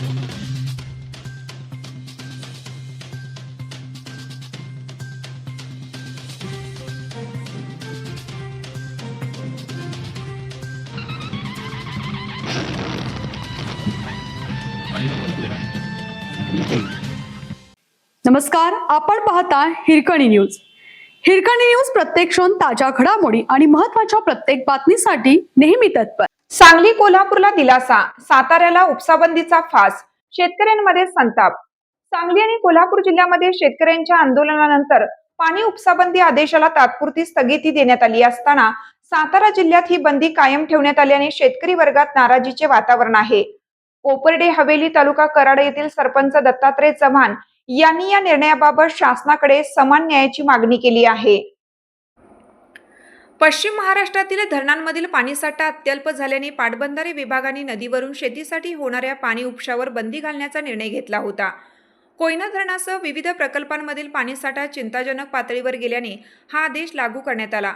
नमस्कार, आपण पाहता हिरकणी न्यूज. हिरकणी न्यूज प्रत्येक क्षण ताज्या घडामोडी आणि महत्त्वाच्या प्रत्येक बातमीसाठी नेहमी तत्पर. सांगली कोल्हापूरला दिलासा, साताऱ्याला उपसाबंदीचा फास, शेतकऱ्यांमध्ये संताप. सांगली आणि कोल्हापूर जिल्ह्यामध्ये शेतकऱ्यांच्या आंदोलनानंतर पाणी उपसाबंदी आदेशाला तात्पुरती स्थगिती देण्यात आली असताना सातारा जिल्ह्यात ही बंदी कायम ठेवण्यात आल्याने शेतकरी वर्गात नाराजीचे वातावरण आहे. कोपर्डे हवेली तालुका कराड येथील सरपंच दत्तात्रय चव्हाण यांनी या निर्णयाबाबत शासनाकडे समान न्यायाची मागणी केली आहे. पश्चिम महाराष्ट्रातील धरणांमधील पाणीसाठा अत्यल्प झाल्याने पाटबंधारे विभागाने नदीवरून शेतीसाठी होणाऱ्या पाणी उपशावर बंदी घालण्याचा निर्णय घेतला होता. कोयना धरणासह विविध प्रकल्पांमधील पाणीसाठा चिंताजनक पातळीवर गेल्याने हा आदेश लागू करण्यात आला.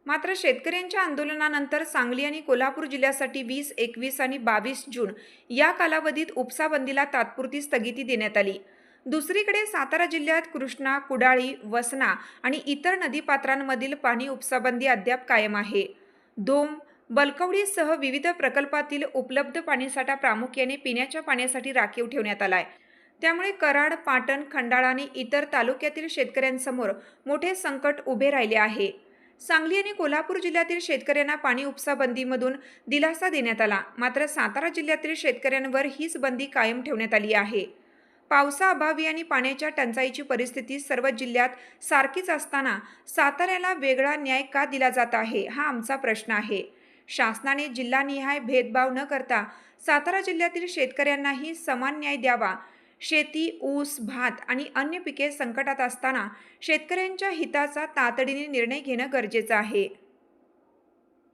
मात्र शेतकऱ्यांच्या आंदोलनानंतर सांगली आणि कोल्हापूर जिल्ह्यासाठी 20, 21 आणि 22 जून या कालावधीत उपसाबंदीला तात्पुरती स्थगिती देण्यात आली. दुसरीकडे सातारा जिल्ह्यात कृष्णा, कुडाळी, वसना आणि इतर नदीपात्रांमधील पाणी उपसाबंदी अद्याप कायम आहे. धोम, बलकवडीसह विविध प्रकल्पातील उपलब्ध पाणीसाठा प्रामुख्याने पिण्याच्या पाण्यासाठी राखीव ठेवण्यात आलाय. त्यामुळे कराड, पाटण, खंडाळा आणि इतर तालुक्यातील शेतकऱ्यांसमोर मोठे संकट उभे राहिले आहे. सांगली आणि कोल्हापूर जिल्ह्यातील शेतकऱ्यांना पाणी उपसाबंदीमधून दिलासा देण्यात आला. मात्र सातारा जिल्ह्यातील शेतकऱ्यांवर हीच बंदी कायम ठेवण्यात आली आहे. पावसाअभावी आणि पाण्याच्या टंचाईची परिस्थिती सर्व जिल्ह्यात सारखीच असताना साताऱ्याला वेगळा न्याय का दिला जात आहे, हा आमचा प्रश्न आहे. शासनाने जिल्हानिहाय भेदभाव न करता सातारा जिल्ह्यातील शेतकऱ्यांनाही समान न्याय द्यावा. शेती, ऊस, भात आणि अन्य पिके संकटात असताना शेतकऱ्यांच्या हिताचा तातडीने निर्णय घेणं गरजेचं आहे.